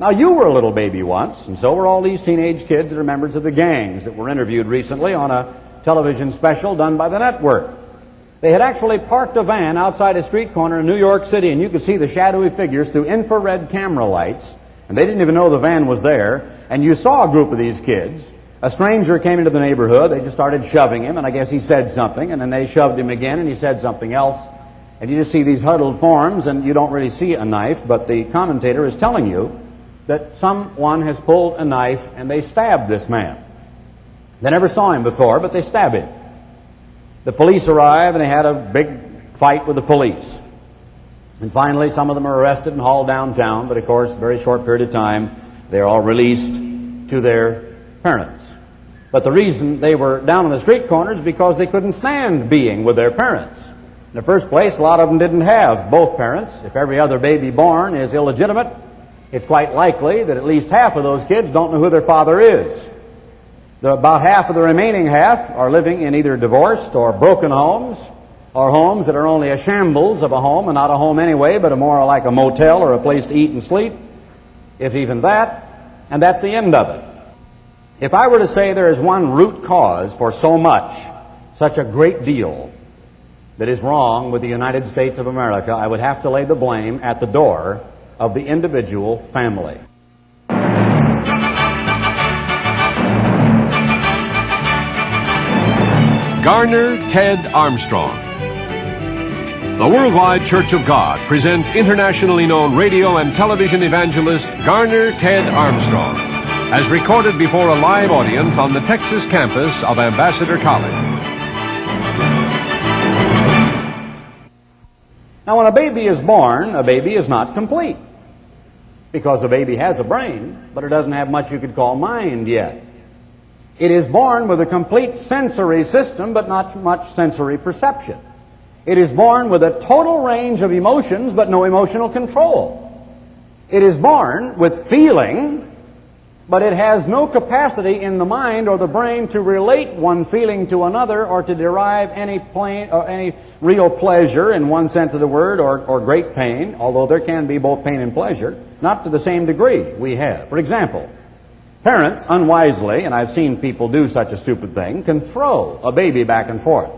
Now, you were a little baby once, and so were all these teenage kids that are members of the gangs that were interviewed recently on a television special done by the network. They had actually parked a van outside a street corner in New York City, and you could see the shadowy figures through infrared camera lights, and they didn't even know the van was there, and you saw a group of these kids. A stranger came into the neighborhood, they just started shoving him, and I guess he said something, and then they shoved him again, and he said something else, and you just see these huddled forms, and you don't really see a knife, but the commentator is telling you that someone has pulled a knife and they stabbed this man. They never saw him before, but they stabbed him. The police arrive and they had a big fight with the police. And finally, some of them are arrested and hauled downtown, but of course, a very short period of time, they're all released to their parents. But the reason they were down on the street corners is because they couldn't stand being with their parents. In the first place, a lot of them didn't have both parents. If every other baby born is illegitimate, it's quite likely that at least half of those kids don't know who their father is. About half of the remaining half are living in either divorced or broken homes, or homes that are only a shambles of a home, and not a home anyway, but more like a motel or a place to eat and sleep, if even that, and that's the end of it. If I were to say there is one root cause for so much, such a great deal, that is wrong with the United States of America, I would have to lay the blame at the door of the individual family. Garner Ted Armstrong. The Worldwide Church of God presents internationally known radio and television evangelist Garner Ted Armstrong, as recorded before a live audience on the Texas campus of Ambassador College. Now, when a baby is born, a baby is not complete, because a baby has a brain, but it doesn't have much you could call mind yet. It is born with a complete sensory system, but not much sensory perception. It is born with a total range of emotions, but no emotional control. It is born with feeling, but it has no capacity in the mind or the brain to relate one feeling to another or to derive any real pleasure in one sense of the word or great pain, although there can be both pain and pleasure, not to the same degree we have. For example, parents unwisely, and I've seen people do such a stupid thing, can throw a baby back and forth.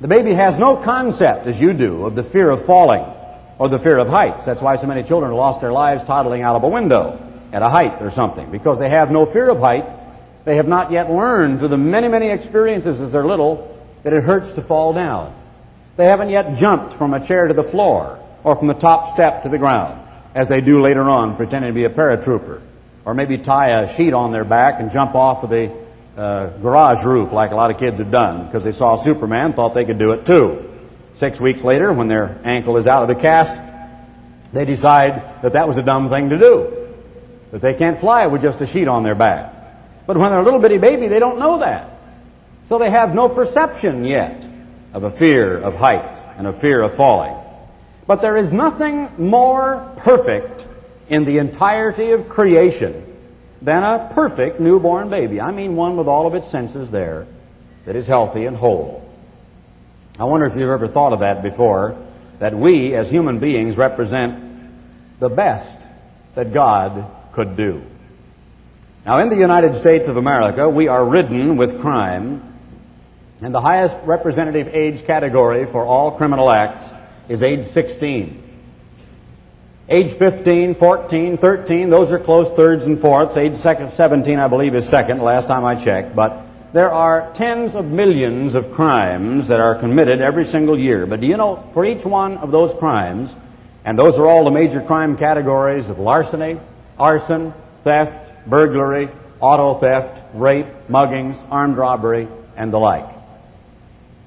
The baby has no concept, as you do, of the fear of falling or the fear of heights. That's why so many children have lost their lives toddling out of a window at a height or something, because they have no fear of height. They have not yet learned through the many, many experiences as they're little that it hurts to fall down. They haven't yet jumped from a chair to the floor or from the top step to the ground, as they do later on, pretending to be a paratrooper, or maybe tie a sheet on their back and jump off of the garage roof like a lot of kids have done because they saw Superman, thought they could do it too. 6 weeks later, when their ankle is out of the cast, they decide that that was a dumb thing to do, that they can't fly with just a sheet on their back. But when they're a little bitty baby, they don't know that. So they have no perception yet of a fear of height and a fear of falling. But there is nothing more perfect in the entirety of creation than a perfect newborn baby. I mean one with all of its senses there that is healthy and whole. I wonder if you've ever thought of that before, that we as human beings represent the best that God could do. Now, in the United States of America, we are ridden with crime, and the highest representative age category for all criminal acts is age 16. Age 15, 14, 13, those are close thirds and fourths. Age 17, I believe, is second, last time I checked. But there are tens of millions of crimes that are committed every single year. But do you know, for each one of those crimes, and those are all the major crime categories of larceny, arson, theft, burglary, auto theft, rape, muggings, armed robbery, and the like.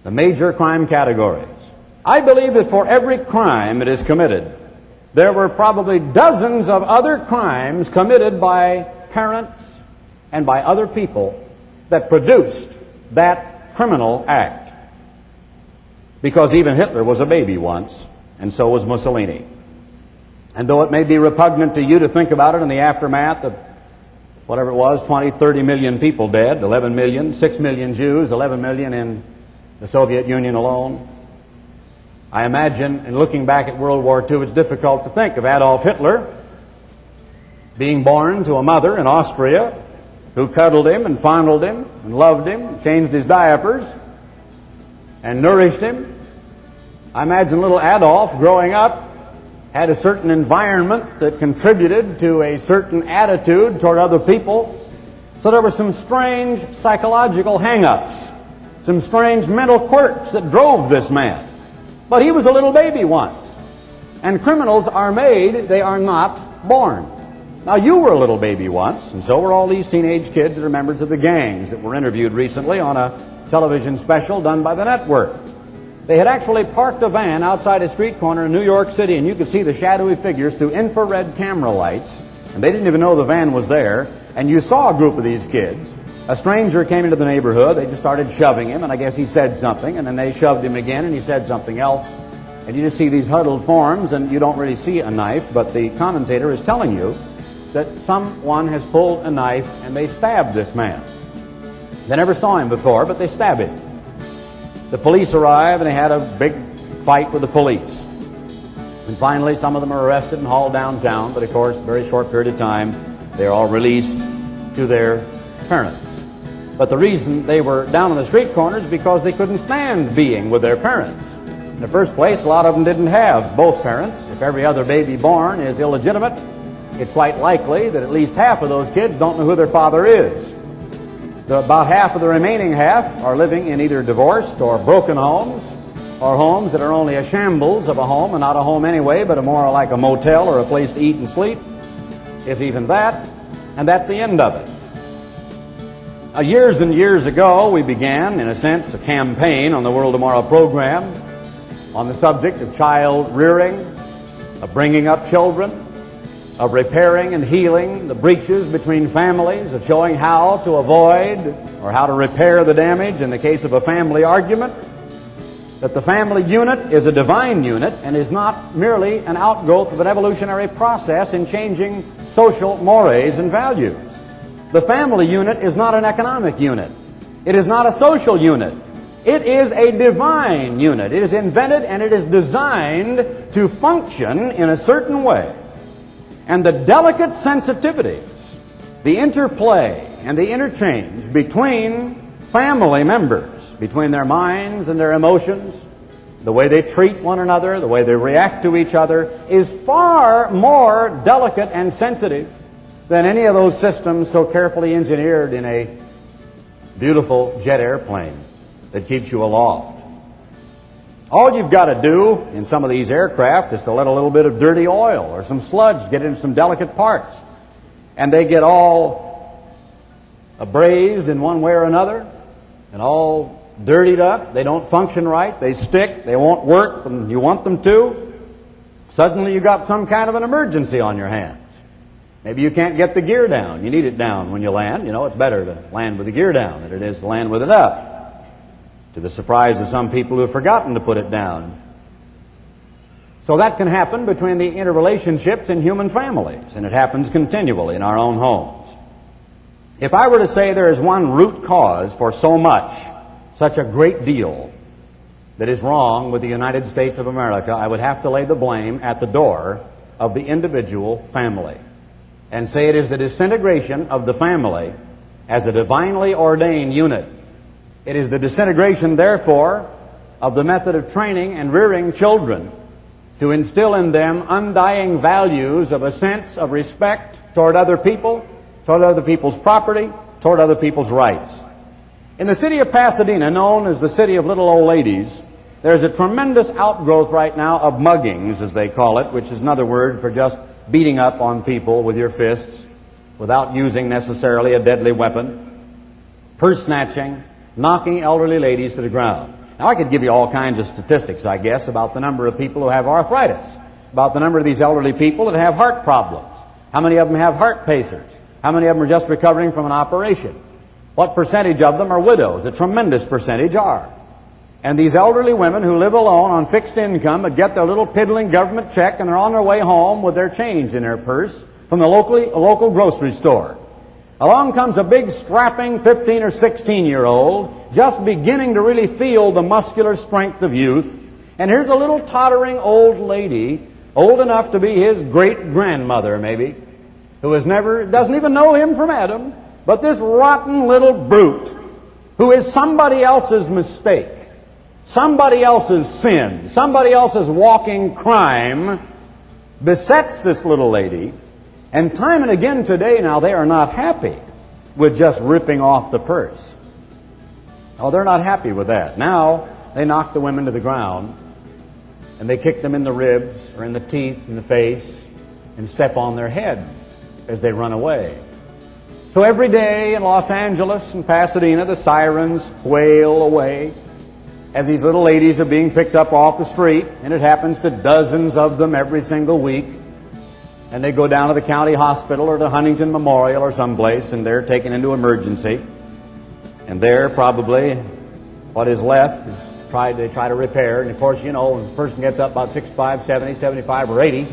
The major crime categories. I believe that for every crime that is committed, there were probably dozens of other crimes committed by parents and by other people that produced that criminal act. Because even Hitler was a baby once, and so was Mussolini. And though it may be repugnant to you to think about it in the aftermath of whatever it was, 20, 30 million people dead, 11 million, 6 million Jews, 11 million in the Soviet Union alone, I imagine, in looking back at World War II, it's difficult to think of Adolf Hitler being born to a mother in Austria who cuddled him and fondled him and loved him, changed his diapers, and nourished him. I imagine little Adolf growing up had a certain environment that contributed to a certain attitude toward other people. So there were some strange psychological hang-ups, some strange mental quirks that drove this man. But he was a little baby once. And criminals are made, they are not born. Now you were a little baby once, and so were all these teenage kids that are members of the gangs that were interviewed recently on a television special done by the network. They had actually parked a van outside a street corner in New York City, and you could see the shadowy figures through infrared camera lights, and they didn't even know the van was there. And you saw a group of these kids. A stranger came into the neighborhood. They just started shoving him, and I guess he said something, and then they shoved him again, and he said something else. And you just see these huddled forms, and you don't really see a knife, but the commentator is telling you that someone has pulled a knife, and they stabbed this man. They never saw him before, but they stabbed him. The police arrive, and they had a big fight with the police. And finally, some of them are arrested and hauled downtown, but of course, a very short period of time, they're all released to their parents. But the reason they were down on the street corners is because they couldn't stand being with their parents. In the first place, a lot of them didn't have both parents. If every other baby born is illegitimate, it's quite likely that at least half of those kids don't know who their father is. About half of the remaining half are living in either divorced or broken homes, or homes that are only a shambles of a home, and not a home anyway, but more like a motel or a place to eat and sleep, if even that, and that's the end of it. Years and years ago, we began, in a sense, a campaign on the World Tomorrow program on the subject of child rearing, of bringing up children, of repairing and healing the breaches between families, of showing how to avoid or how to repair the damage in the case of a family argument, that the family unit is a divine unit and is not merely an outgrowth of an evolutionary process in changing social mores and values. The family unit is not an economic unit. It is not a social unit. It is a divine unit. It is invented and it is designed to function in a certain way. And the delicate sensitivities, the interplay and the interchange between family members, between their minds and their emotions, the way they treat one another, the way they react to each other, is far more delicate and sensitive than any of those systems so carefully engineered in a beautiful jet airplane that keeps you aloft. All you've got to do in some of these aircraft is to let a little bit of dirty oil or some sludge get into some delicate parts, and they get all abrased in one way or another and all dirtied up. They don't function right. They stick. They won't work when you want them to. Suddenly you got some kind of an emergency on your hands. Maybe you can't get the gear down. You need it down when you land. You know, it's better to land with the gear down than it is to land with it up, to the surprise of some people who have forgotten to put it down. So that can happen between the interrelationships in human families, and it happens continually in our own homes. If I were to say there is one root cause for so much, such a great deal, that is wrong with the United States of America, I would have to lay the blame at the door of the individual family and say it is the disintegration of the family as a divinely ordained unit. It is the disintegration, therefore, of the method of training and rearing children to instill in them undying values of a sense of respect toward other people, toward other people's property, toward other people's rights. In the city of Pasadena, known as the city of little old ladies, there's a tremendous outgrowth right now of muggings, as they call it, which is another word for just beating up on people with your fists without using necessarily a deadly weapon, purse snatching, knocking elderly ladies to the ground. Now, I could give you all kinds of statistics, I guess, about the number of people who have arthritis, about the number of these elderly people that have heart problems, how many of them have heart pacers, how many of them are just recovering from an operation, what percentage of them are widows. A tremendous percentage are. And these elderly women who live alone on fixed income but get their little piddling government check, and they're on their way home with their change in their purse from the local grocery store. Along comes a big, strapping 15 or 16-year-old, just beginning to really feel the muscular strength of youth. And here's a little tottering old lady, old enough to be his great-grandmother, maybe, doesn't even know him from Adam, but this rotten little brute who is somebody else's mistake, somebody else's sin, somebody else's walking crime, besets this little lady, and time and again today now they are not happy with just ripping off the purse. Oh, they're not happy with that. Now they knock the women to the ground and they kick them in the ribs or in the teeth, in the face, and step on their head as they run away. So every day in Los Angeles and Pasadena, the sirens wail away as these little ladies are being picked up off the street, and it happens to dozens of them every single week. And they go down to the county hospital or to Huntington Memorial or someplace, and they're taken into emergency. And there probably what is left is they try to repair. And of course, you know, when a person gets up about 65, 70, 75, or 80,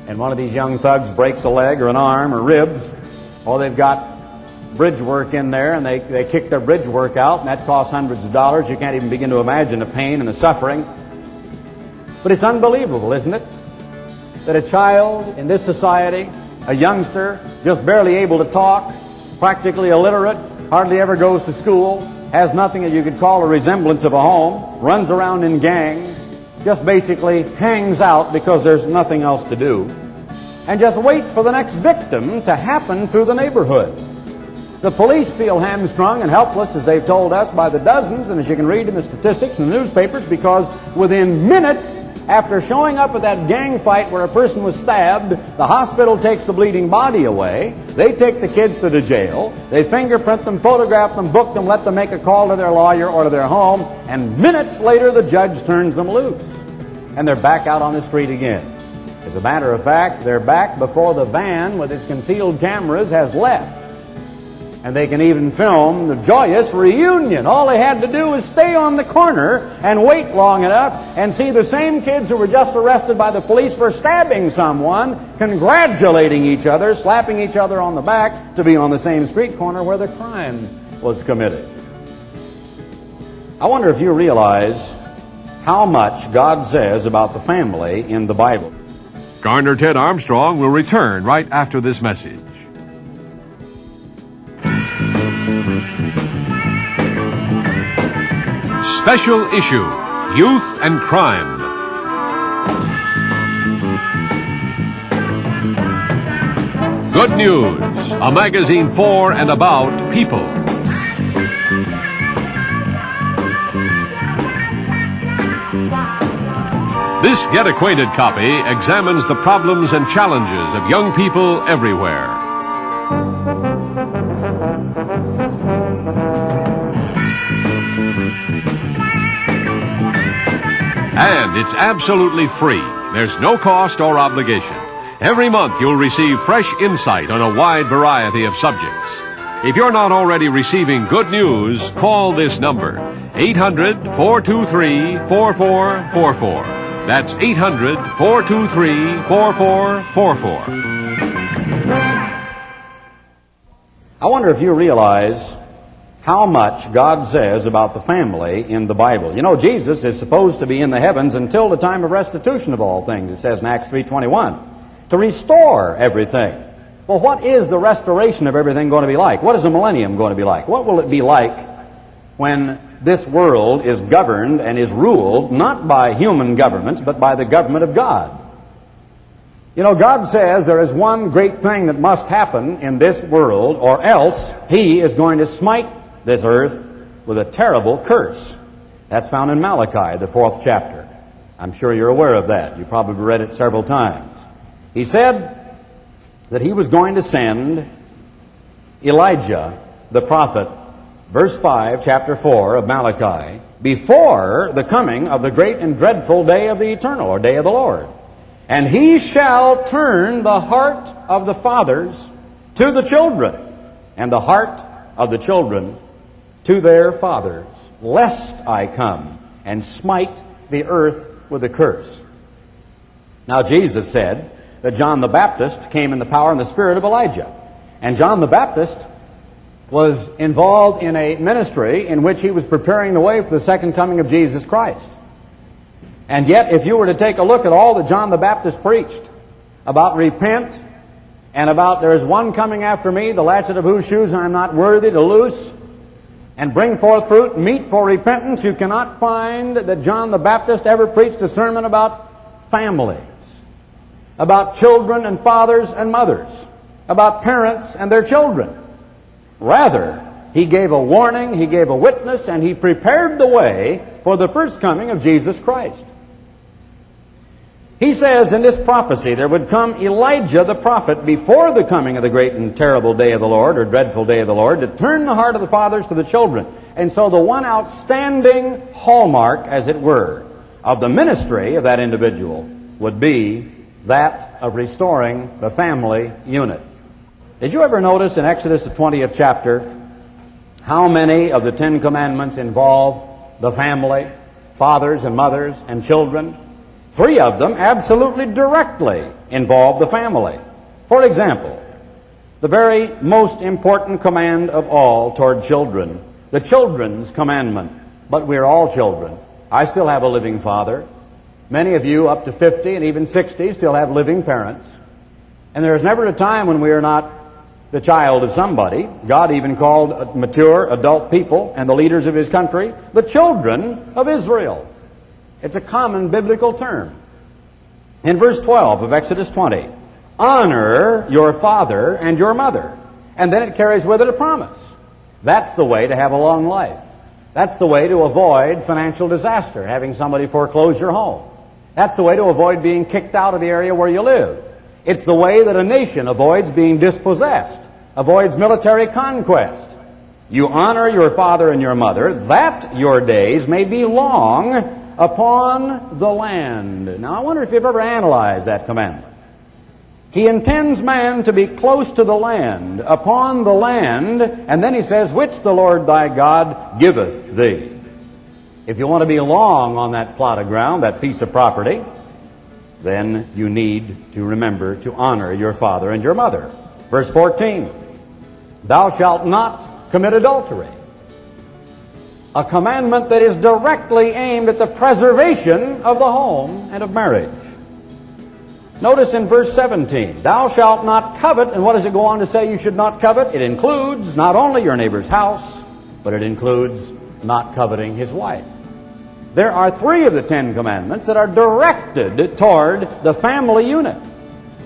and one of these young thugs breaks a leg or an arm or ribs, or they've got bridge work in there, and they kick their bridge work out, and that costs hundreds of dollars. You can't even begin to imagine the pain and the suffering. But it's unbelievable, isn't it, that a child in this society, a youngster, just barely able to talk, practically illiterate, hardly ever goes to school, has nothing that you could call a resemblance of a home, runs around in gangs, just basically hangs out because there's nothing else to do, and just waits for the next victim to happen through the neighborhood. The police feel hamstrung and helpless, as they've told us, by the dozens, and as you can read in the statistics in the newspapers, because within minutes after showing up at that gang fight where a person was stabbed, the hospital takes the bleeding body away, they take the kids to the jail, they fingerprint them, photograph them, book them, let them make a call to their lawyer or to their home, and minutes later the judge turns them loose. And they're back out on the street again. As a matter of fact, they're back before the van with its concealed cameras has left. And they can even film the joyous reunion. All they had to do was stay on the corner and wait long enough and see the same kids who were just arrested by the police for stabbing someone congratulating each other, slapping each other on the back to be on the same street corner where the crime was committed. I wonder if you realize how much God says about the family in the Bible. Garner Ted Armstrong will return right after this message. Special issue, Youth and Crime. Good News, a magazine for and about people. This Get Acquainted copy examines the problems and challenges of young people everywhere. And it's absolutely free. There's no cost or obligation. Every month you'll receive fresh insight on a wide variety of subjects. If you're not already receiving good news, call this number, 800-423-4444. That's 800-423-4444. I wonder if you realize how much God says about the family in the Bible. You know, Jesus is supposed to be in the heavens until the time of restitution of all things, it says in Acts 3:21, to restore everything. Well, what is the restoration of everything going to be like? What is the millennium going to be like? What will it be like when this world is governed and is ruled not by human governments, but by the government of God? You know, God says there is one great thing that must happen in this world, or else He is going to smite this earth with a terrible curse. That's found in Malachi, the 4th chapter. I'm sure you're aware of that. You probably read it several times. He said that He was going to send Elijah, the prophet, verse 5, chapter 4 of Malachi, before the coming of the great and dreadful day of the eternal, or day of the Lord. And He shall turn the heart of the fathers to the children, and the heart of the children to their fathers, lest I come and smite the earth with a curse. Now Jesus said that John the Baptist came in the power and the spirit of Elijah. And John the Baptist was involved in a ministry in which he was preparing the way for the second coming of Jesus Christ. And yet, if you were to take a look at all that John the Baptist preached about repent and about there is one coming after me, the latchet of whose shoes I am not worthy to loose, and bring forth fruit meet for repentance. You cannot find that John the Baptist ever preached a sermon about families, about children and fathers and mothers, about parents and their children. Rather, he gave a warning, he gave a witness, and he prepared the way for the first coming of Jesus Christ. He says in this prophecy there would come Elijah the prophet before the coming of the great and terrible day of the Lord, or dreadful day of the Lord, to turn the heart of the fathers to the children. And so the one outstanding hallmark, as it were, of the ministry of that individual would be that of restoring the family unit. Did you ever notice in Exodus the 20th chapter how many of the Ten Commandments involve the family, fathers and mothers and children? 3 of them absolutely directly involve the family. For example, the very most important command of all toward children, the children's commandment. But we're all children. I still have a living father. Many of you up to 50 and even 60 still have living parents. And there is never a time when we are not the child of somebody. God even called mature adult people and the leaders of His country the children of Israel. It's a common biblical term. In verse 12 of Exodus 20, honor your father and your mother. And then it carries with it a promise. That's the way to have a long life. That's the way to avoid financial disaster, having somebody foreclose your home. That's the way to avoid being kicked out of the area where you live. It's the way that a nation avoids being dispossessed, avoids military conquest. You honor your father and your mother, that your days may be long upon the land. Now, I wonder if you've ever analyzed that commandment. He intends man to be close to the land, upon the land, and then he says, which the Lord thy God giveth thee. If you want to be long on that plot of ground, that piece of property, then you need to remember to honor your father and your mother. Verse 14, thou shalt not commit adultery. A commandment that is directly aimed at the preservation of the home and of marriage. Notice in verse 17, thou shalt not covet, and what does it go on to say you should not covet? It includes not only your neighbor's house, but it includes not coveting his wife. There are 3 of the 10 commandments that are directed toward the family unit.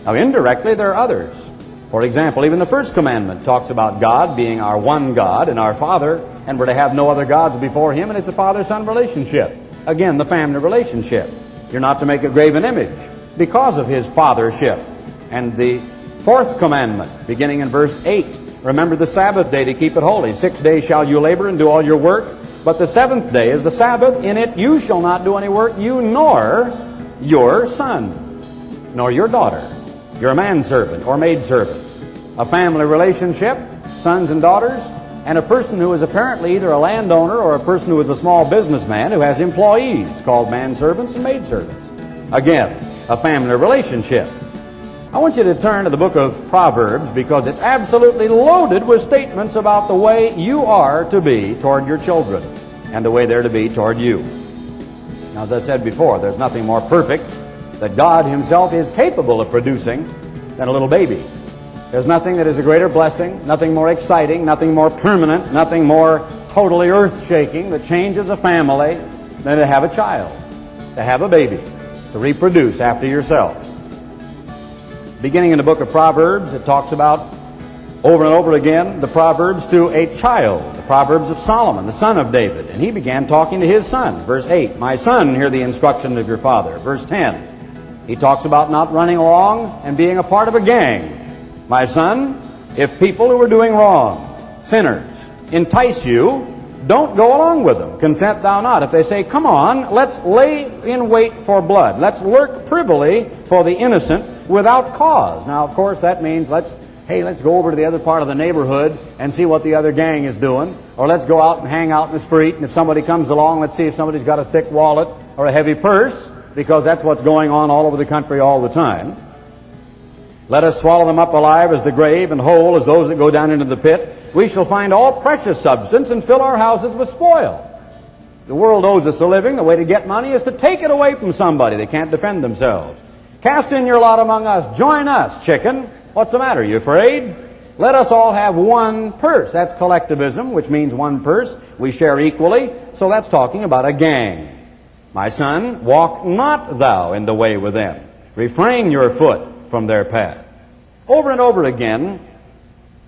Now, indirectly, there are others. For example, even the first commandment talks about God being our one God and our Father, and we're to have no other gods before Him, and it's a father-son relationship. Again, the family relationship. You're not to make a graven image because of His fathership. And the 4th commandment, beginning in verse 8, remember the Sabbath day to keep it holy. 6 days shall you labor and do all your work, but the 7th day is the Sabbath. In it you shall not do any work, you nor your son, nor your daughter, your manservant or maidservant. A family relationship, sons and daughters, and a person who is apparently either a landowner or a person who is a small businessman who has employees called manservants and maidservants. Again, a family relationship. I want you to turn to the book of Proverbs because it's absolutely loaded with statements about the way you are to be toward your children and the way they're to be toward you. Now, as I said before, there's nothing more perfect that God Himself is capable of producing than a little baby. There's nothing that is a greater blessing, nothing more exciting, nothing more permanent, nothing more totally earth-shaking that changes a family than to have a child, to have a baby, to reproduce after yourself. Beginning in the book of Proverbs, it talks about over and over again the Proverbs to a child, the Proverbs of Solomon, the son of David. And he began talking to his son. Verse 8, my son, hear the instruction of your father. Verse 10, he talks about not running along and being a part of a gang. My son, if people who are doing wrong, sinners, entice you, don't go along with them. Consent thou not. If they say, come on, let's lay in wait for blood. Let's lurk privily for the innocent without cause. Now, of course, that means let's go over to the other part of the neighborhood and see what the other gang is doing. Or let's go out and hang out in the street, and if somebody comes along, let's see if somebody's got a thick wallet or a heavy purse, because that's what's going on all over the country all the time. Let us swallow them up alive as the grave, and whole as those that go down into the pit. We shall find all precious substance and fill our houses with spoil. The world owes us a living. The way to get money is to take it away from somebody. They can't defend themselves. Cast in your lot among us. Join us, chicken. What's the matter? You afraid? Let us all have one purse. That's collectivism, which means one purse. We share equally. So that's talking about a gang. My son, walk not thou in the way with them. Refrain your foot from their path. Over and over again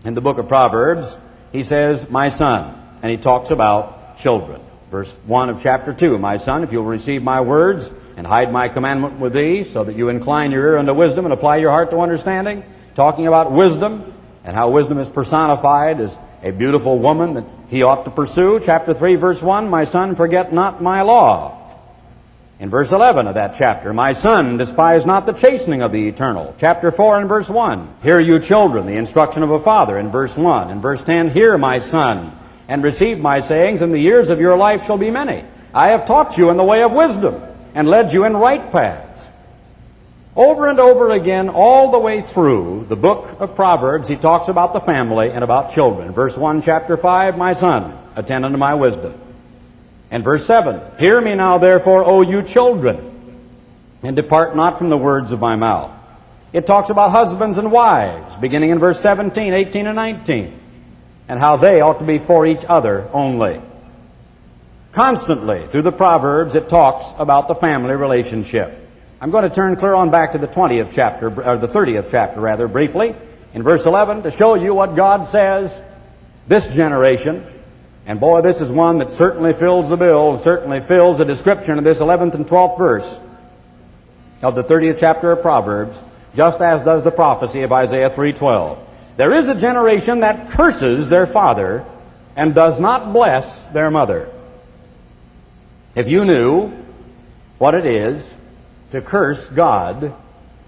in the book of Proverbs, he says, my son, and he talks about children. Verse 1 of chapter 2, my son, if you'll receive my words and hide my commandment with thee, so that you incline your ear unto wisdom and apply your heart to understanding, talking about wisdom and how wisdom is personified as a beautiful woman that he ought to pursue. Chapter 3, verse 1, my son, forget not my law. In verse 11 of that chapter, my son, despise not the chastening of the eternal. Chapter 4 and verse 1, hear you children, the instruction of a father, in verse 1. In verse 10, hear my son, and receive my sayings, and the years of your life shall be many. I have taught you in the way of wisdom, and led you in right paths. Over and over again, all the way through the book of Proverbs, he talks about the family and about children. Verse 1, chapter 5, my son, attend unto my wisdom. And verse 7, hear me now therefore, O you children, and depart not from the words of my mouth. It talks about husbands and wives, beginning in verse 17, 18, and 19, and how they ought to be for each other only. Constantly, through the Proverbs, it talks about the family relationship. I'm going to turn clear on back to the 20th chapter, or the 30th chapter rather, briefly, in verse 11, to show you what God says this generation. And boy, this is one that certainly fills the bill, certainly fills the description of this 11th and 12th verse of the 30th chapter of Proverbs, just as does the prophecy of Isaiah 3:12. There is a generation that curses their father and does not bless their mother. If you knew what it is to curse God,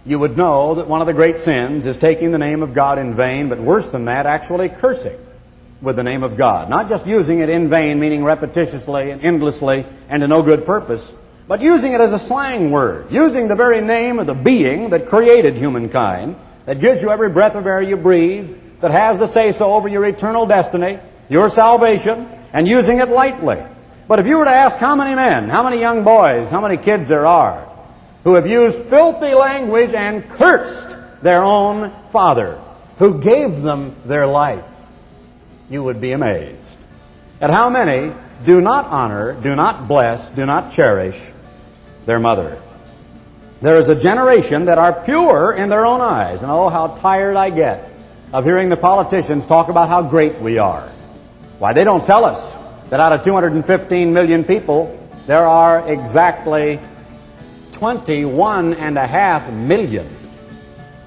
you would know that one of the great sins is taking the name of God in vain, but worse than that, actually cursing with the name of God. Not just using it in vain, meaning repetitiously and endlessly and to no good purpose, but using it as a slang word, using the very name of the being that created humankind, that gives you every breath of air you breathe, that has the say-so over your eternal destiny, your salvation, and using it lightly. But if you were to ask how many men, how many young boys, how many kids there are who have used filthy language and cursed their own father, who gave them their life, you would be amazed at how many do not honor, do not bless, do not cherish their mother. There is a generation that are pure in their own eyes. And oh, how tired I get of hearing the politicians talk about how great we are. Why, they don't tell us that out of 215 million people, there are exactly 21.5 million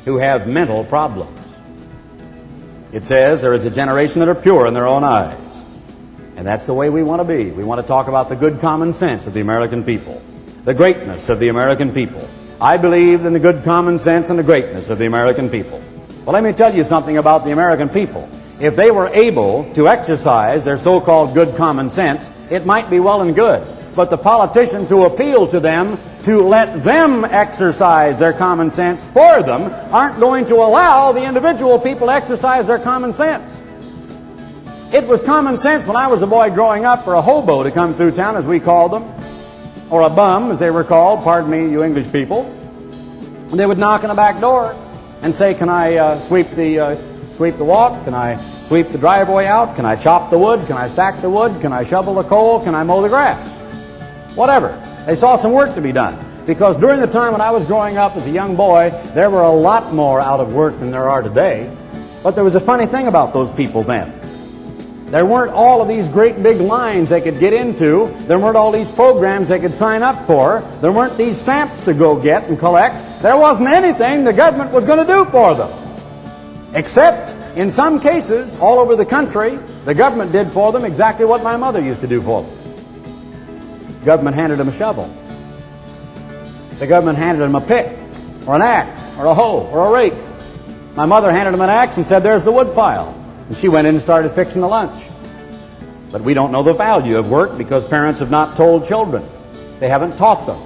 who have mental problems. It says there is a generation that are pure in their own eyes. And that's the way we want to be. We want to talk about the good common sense of the American people, the greatness of the American people. I believe in the good common sense and the greatness of the American people. Well, let me tell you something about the American people. If they were able to exercise their so-called good common sense, it might be well and good. But the politicians who appeal to them to let them exercise their common sense for them aren't going to allow the individual people to exercise their common sense. It was common sense when I was a boy growing up for a hobo to come through town, as we called them, or a bum, as they were called, pardon me, you English people. And they would knock on the back door and say, can I sweep the walk? Can I sweep the driveway out? Can I chop the wood? Can I stack the wood? Can I shovel the coal? Can I mow the grass? Whatever. They saw some work to be done. Because during the time when I was growing up as a young boy, there were a lot more out of work than there are today. But there was a funny thing about those people then. There weren't all of these great big lines they could get into. There weren't all these programs they could sign up for. There weren't these stamps to go get and collect. There wasn't anything the government was going to do for them. Except, in some cases, all over the country, the government did for them exactly what my mother used to do for them. The government handed them a shovel. The government handed them a pick, or an axe, or a hoe, or a rake. My mother handed them an axe and said, there's the wood pile. And she went in and started fixing the lunch. But we don't know the value of work because parents have not told children. They haven't taught them.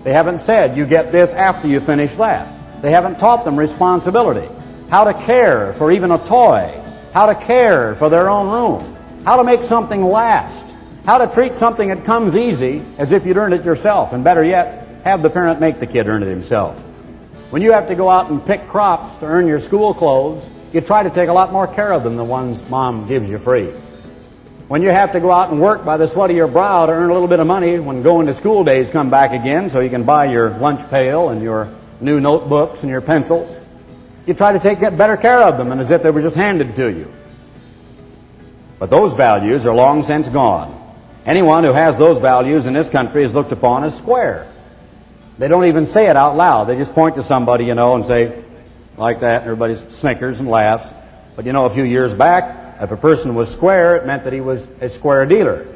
They haven't said, you get this after you finish that. They haven't taught them responsibility. How to care for even a toy. How to care for their own room. How to make something last. How to treat something that comes easy as if you'd earned it yourself. And better yet, have the parent make the kid earn it himself. When you have to go out and pick crops to earn your school clothes, you try to take a lot more care of them than the ones Mom gives you free. When you have to go out and work by the sweat of your brow to earn a little bit of money when going to school days come back again so you can buy your lunch pail and your new notebooks and your pencils, you try to get better care of them than as if they were just handed to you. But those values are long since gone. Anyone who has those values in this country is looked upon as square. They don't even say it out loud. They just point to somebody, and say, like that, and everybody snickers and laughs. But a few years back, if a person was square, it meant that he was a square dealer.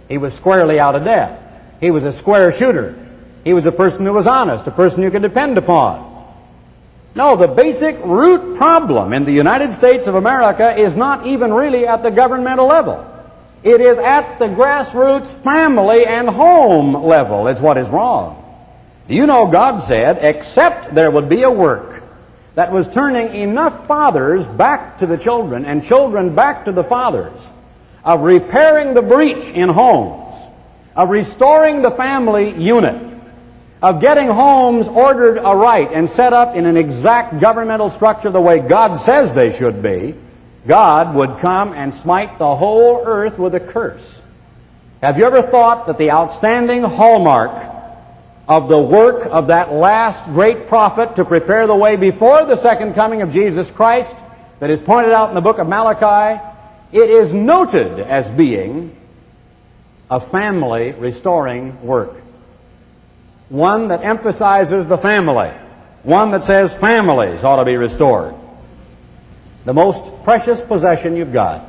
He was squarely out of debt. He was a square shooter. He was a person who was honest, a person you could depend upon. No, the basic root problem in the United States of America is not even really at the governmental level. It is at the grassroots family and home level. It's what is wrong. God said, except there would be a work that was turning enough fathers back to the children and children back to the fathers, of repairing the breach in homes, of restoring the family unit, of getting homes ordered aright and set up in an exact governmental structure the way God says they should be, God would come and smite the whole earth with a curse. Have you ever thought that the outstanding hallmark of the work of that last great prophet to prepare the way before the second coming of Jesus Christ that is pointed out in the book of Malachi, it is noted as being a family restoring work. One that emphasizes the family. One that says families ought to be restored. The most precious possession you've got,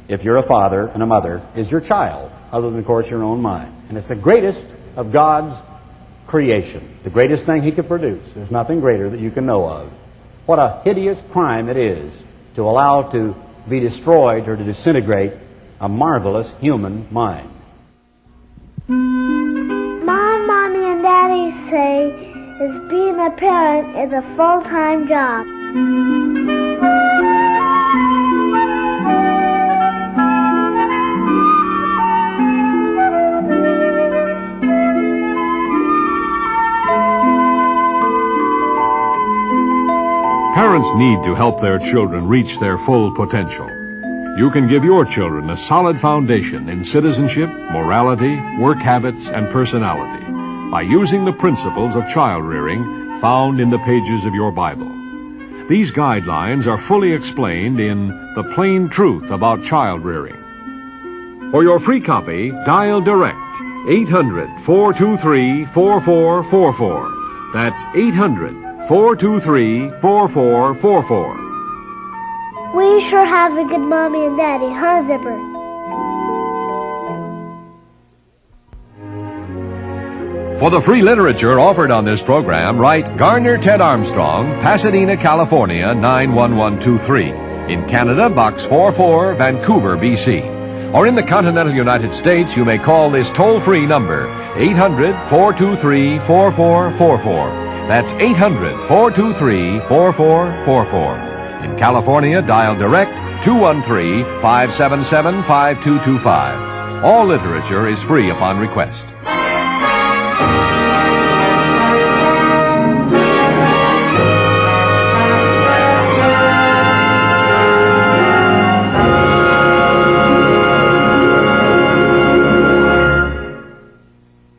if you're a father and a mother, is your child, other than, of course, your own mind. And it's the greatest of God's creation, the greatest thing He could produce. There's nothing greater that you can know of. What a hideous crime it is to allow to be destroyed or to disintegrate a marvelous human mind. My mommy and daddy say is being a parent is a full-time job. Parents need to help their children reach their full potential. You can give your children a solid foundation in citizenship, morality, work habits, and personality by using the principles of child rearing found in the pages of your Bible. These guidelines are fully explained in The Plain Truth About Child Rearing. For your free copy, dial direct 800-423-4444. That's 800-423-4444. We sure have a good mommy and daddy, huh, Zipper? For the free literature offered on this program, write Garner, Ted Armstrong, Pasadena, California, 91123. In Canada, Box 44, Vancouver, BC. Or in the continental United States, you may call this toll-free number, 800-423-4444. That's 800-423-4444. In California, dial direct 213-577-5225. All literature is free upon request.